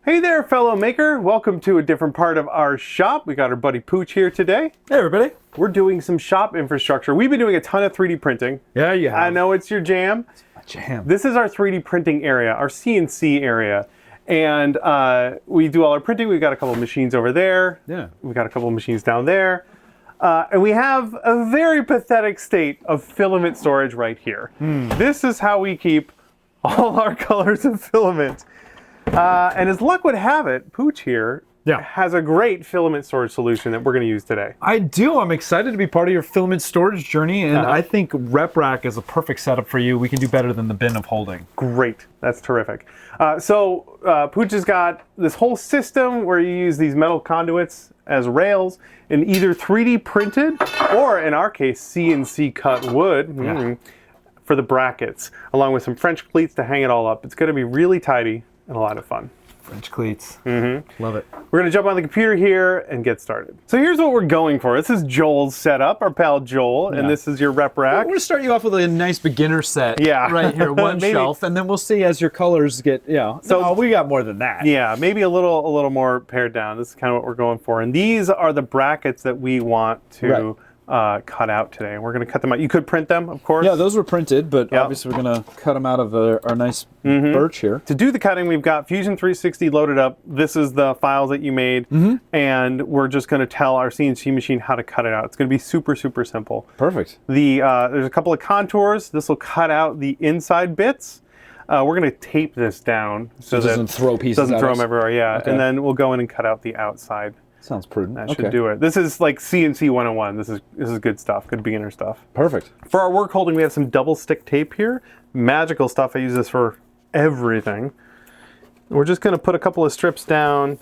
Hey there, fellow maker. Welcome to a different part of our shop. We got our buddy Pooch here today. Hey, everybody. We're doing some shop infrastructure. We've been doing a ton of 3D printing. Yeah, you have. I know it's your jam. It's my jam. This is our 3D printing area, our CNC area. And we do all our printing. We've got a couple of machines over there. Yeah. We've got a couple of machines down there. And we have a very pathetic state of filament storage right here. This is how we keep all our colors of filament. And as luck would have it, Pooch here has a great filament storage solution that we're going to use today. I do. I'm excited to be part of your filament storage journey, and I think RepRack is a perfect setup for you. We can do better than the bin of holding. Great. That's terrific. So Pooch has got this whole system where you use these metal conduits as rails in either 3D printed or, in our case, CNC cut wood for the brackets, along with some French cleats to hang it all up. It's going to be really tidy and a lot of fun. French cleats. Love it. We're going to jump on the computer here and get started. So here's what we're going for. This is Joel's setup, our pal Joel, and this is your RepRack. We're going to start you off with a nice beginner set. Right here, one shelf, and then we'll see as your colors get, So we got more than that. Yeah, maybe a little more pared down. This is kind of what we're going for. And these are the brackets that we want to cut out today. We're going to cut them out. You could print them, of course. Yeah, those were printed, but obviously we're going to cut them out of our nice birch here. To do the cutting, we've got Fusion 360 loaded up. This is the files that you made, and we're just going to tell our CNC machine how to cut it out. It's going to be super, super simple. Perfect. There's a couple of contours. This will cut out the inside bits. We're going to tape this down so it doesn't throw pieces doesn't at throw us. them everywhere. Yeah, Okay. and then we'll go in and cut out the outside. Sounds prudent. That should do it. This is like CNC 101. This is good stuff, good beginner stuff. Perfect. For our work holding, we have some double stick tape here. Magical stuff. I use this for everything. We're just going to put a couple of strips down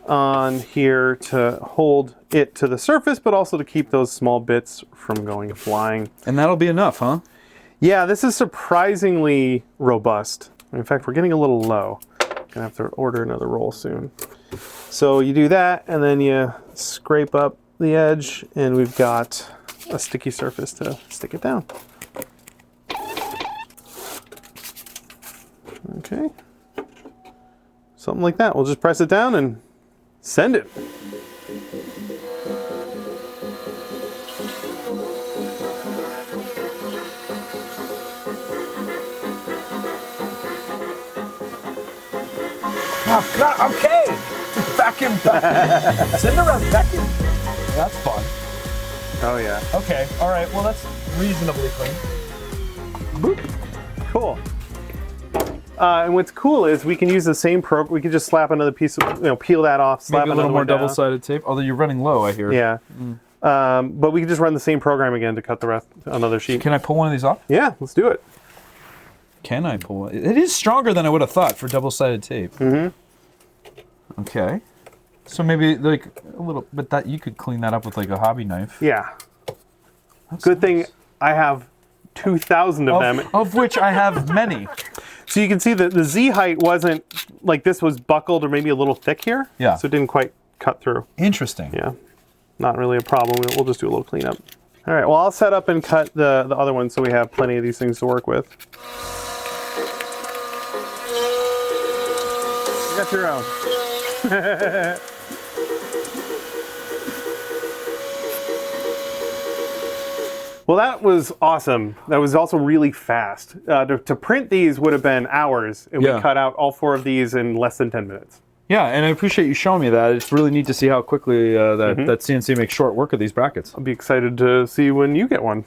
on here to hold it to the surface, but also to keep those small bits from going flying. And that'll be enough, huh? Yeah, this is surprisingly robust. In fact, we're getting a little low. Gonna have to order another roll soon. So you do that, and then you scrape up the edge, and we've got a sticky surface to stick it down. Okay. Something like that. We'll just press it down and send it. Okay. Vacuum. Send around vacuum. That's fun. Oh yeah. Okay. All right. Well, that's reasonably clean. Boop. Cool. And what's cool is we can use the same program. We can just slap another piece of, peel that off, slap Maybe a little more down. double-sided tape. Although you're running low, I hear. Yeah. But we can just run the same program again to cut the rest on another sheet. Can I pull one of these off? Yeah, let's do it. Can I pull it? It is stronger than I would have thought for double-sided tape. Okay. So maybe like a little, but that you could clean that up with like a hobby knife. Yeah. That's Good nice. thing I have 2,000 of them. Of which I have many. So you can see that the Z height wasn't, like this was buckled or maybe a little thick here. Yeah. So it didn't quite cut through. Interesting. Yeah. Not really a problem. We'll just do a little cleanup. All right, well I'll set up and cut the other one so we have plenty of these things to work with. You got your own. Well, that was awesome. That was also really fast. To print these would have been hours, and we cut out all 4 of these in less than 10 minutes. Yeah, and I appreciate you showing me that. It's really neat to see how quickly that CNC makes short work of these brackets. I'll be excited to see when you get one.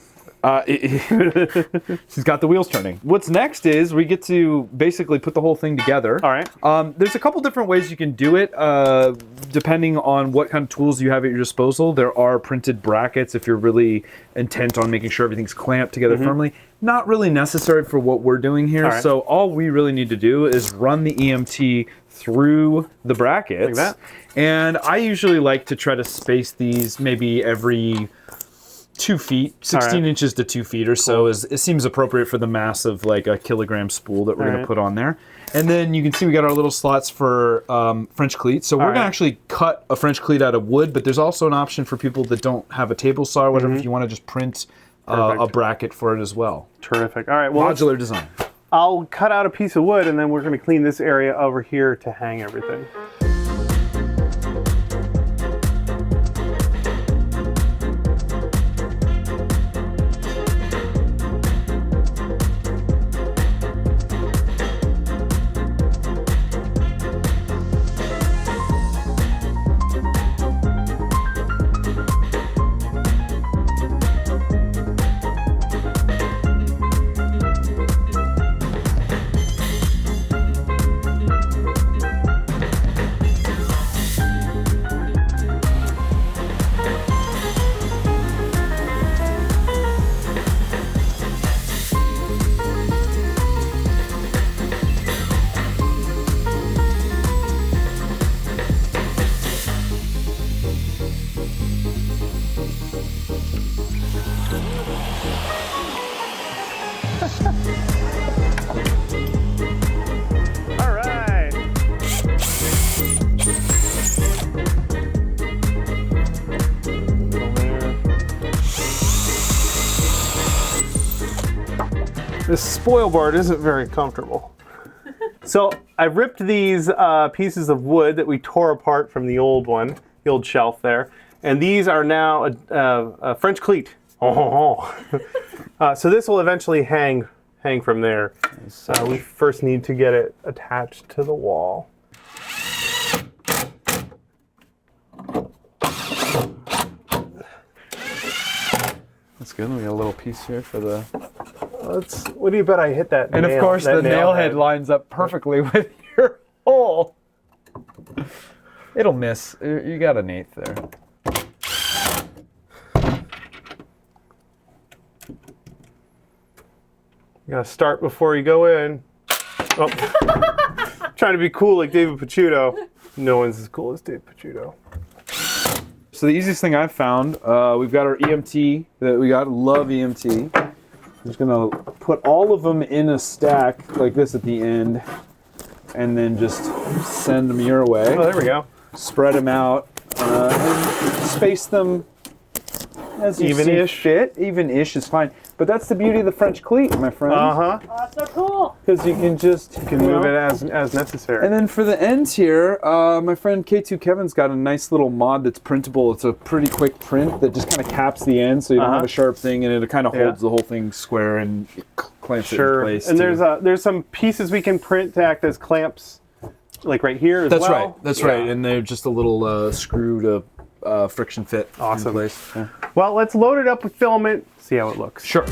She's got the wheels turning. What's next is we get to basically put the whole thing together. All right. There's a couple different ways you can do it, depending on what kind of tools you have at your disposal. There are printed brackets if you're really intent on making sure everything's clamped together firmly. Not really necessary for what we're doing here. So all we really need to do is run the EMT through the brackets. Like that. And I usually like to try to space these maybe every 2 feet, 16 inches to 2 feet or so. It seems appropriate for the mass of like a kilogram spool that we're going to put on there. And then you can see we got our little slots for French cleats. So we're going to actually cut a French cleat out of wood, but there's also an option for people that don't have a table saw or whatever if you want to just print a bracket for it as well. Terrific. All right. Well, modular design. I'll cut out a piece of wood and then we're going to clean this area over here to hang everything. All right. This spoil board isn't very comfortable. So I ripped these pieces of wood that we tore apart from the old one, the old shelf there, and these are now a French cleat. So this will eventually hang from there. We first need to get it attached to the wall. That's good. We got a little piece here for the... What do you bet I hit that And nail, of course the nail head head lines up perfectly with your hole. It'll miss. You got an eighth there. You gotta start before you go in. Oh. Trying to be cool like David Picciuto. No one's as cool as Dave Picciuto. So the easiest thing I've found, we've got our EMT that we got. Love EMT. I'm just gonna put all of them in a stack like this at the end, and then just send them your way. Oh, there we go. Spread them out, and space them as you see fit. Even-ish is fine. But that's the beauty of the French cleat, my friend. Uh-huh. Oh, that's so cool. Because you can just Move it as necessary. And then for the ends here, my friend K2 Kevin's got a nice little mod that's printable. It's a pretty quick print that just kind of caps the end, so you don't have a sharp thing, and it kind of holds the whole thing square and clamps it in place. And too. there's some pieces we can print to act as clamps, like right here as That's well. right. That's right. And they're just a little screw to friction fit Awesome. in place. Yeah. Well, let's load it up with filament, see how it looks. Sure.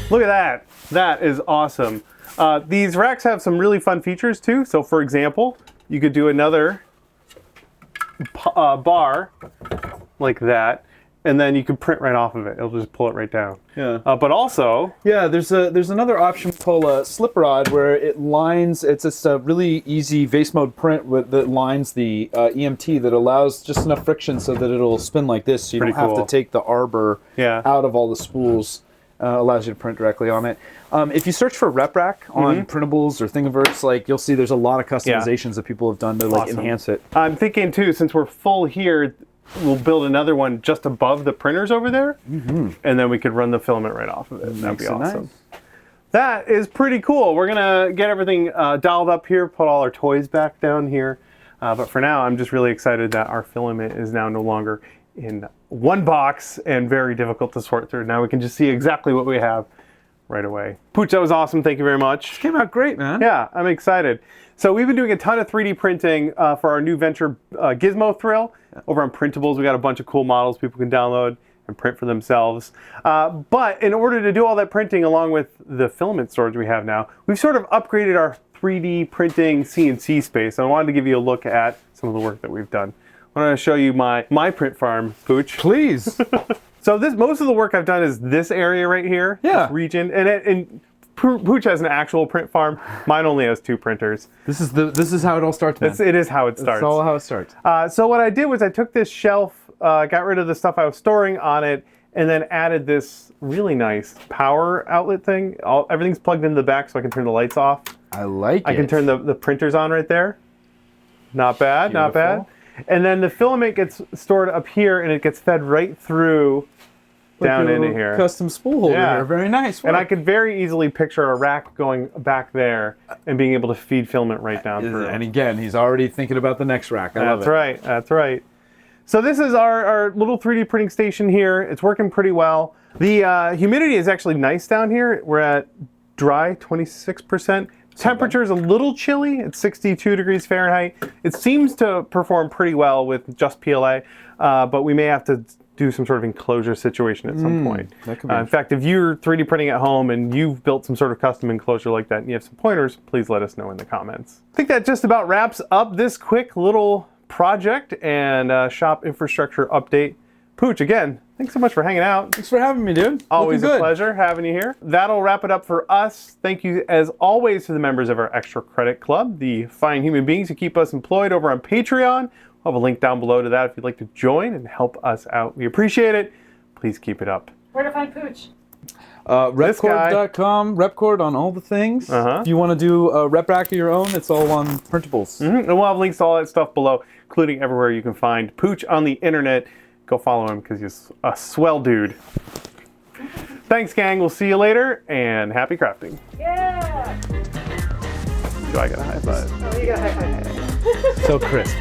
Look at that. That is awesome. These racks have some really fun features too. So for example, you could do another bar like that, and then you can print right off of it. It'll just pull it right down. Yeah. But also, Yeah, there's another option called a slip rod where it lines. It's just a really easy vase mode print that lines the EMT that allows just enough friction so that it'll spin like this. So you Pretty don't have cool. to take the arbor out of all the spools. Allows you to print directly on it. If you search for RepRack on printables or Thingiverse, like you'll see there's a lot of customizations that people have done to like enhance it. I'm thinking too, since we're full here, we'll build another one just above the printers over there, and then we could run the filament right off of it. That'd be awesome. Nice. That is pretty cool. We're gonna get everything dialed up here, put all our toys back down here. But for now, I'm just really excited that our filament is now no longer in one box and very difficult to sort through. Now we can just see exactly what we have right away. Pooch, that was awesome. Thank you very much. Came out great, man. Yeah, I'm excited. So we've been doing a ton of 3D printing for our new venture, GizmoThrill. Over on Printables, we got a bunch of cool models people can download and print for themselves. But in order to do all that printing along with the filament storage we have now, we've sort of upgraded our 3D printing CNC space. And I wanted to give you a look at some of the work that we've done. I want to show you my print farm, Pooch. Please. So most of the work I've done is this area right here, this region, and Pooch has an actual print farm. Mine only has 2 printers. This is how it all starts, man. It is how it starts. That's all how it starts. So what I did was I took this shelf, got rid of the stuff I was storing on it, and then added this really nice power outlet thing. Everything's plugged into the back, so I can turn the lights off. I like it. I can turn the printers on right there. Not bad, not bad. And then the filament gets stored up here, and it gets fed right through down into here. Custom spool holder here. Very nice work. And I could very easily picture a rack going back there and being able to feed filament right down through. And again, he's already thinking about the next rack. I love it. That's right. That's right. So this is our little 3D printing station here. It's working pretty well. The humidity is actually nice down here. We're at dry, 26%. Temperature is a little chilly. It's 62 degrees Fahrenheit. It seems to perform pretty well with just PLA, but we may have to do some sort of enclosure situation at some point. That could be In fact, if you're 3D printing at home and you've built some sort of custom enclosure like that and you have some pointers, please let us know in the comments. I think that just about wraps up this quick little project and shop infrastructure update. Pooch, again, thanks so much for hanging out. Thanks for having me, dude. Always a pleasure having you here. That'll wrap it up for us. Thank you, as always, to the members of our Extra Credit Club, the fine human beings who keep us employed over on Patreon. I'll have a link down below to that if you'd like to join and help us out. We appreciate it. Please keep it up. Where to find Pooch? Repkord.com, Repkord on all the things. If you want to do a RepRack of your own, it's all on printables. And we'll have links to all that stuff below, including everywhere you can find Pooch on the internet. Go follow him because he's a swell dude. Thanks, gang. We'll see you later, and happy crafting. Yeah! Do I get a high five? Oh, you got a high five. So crisp.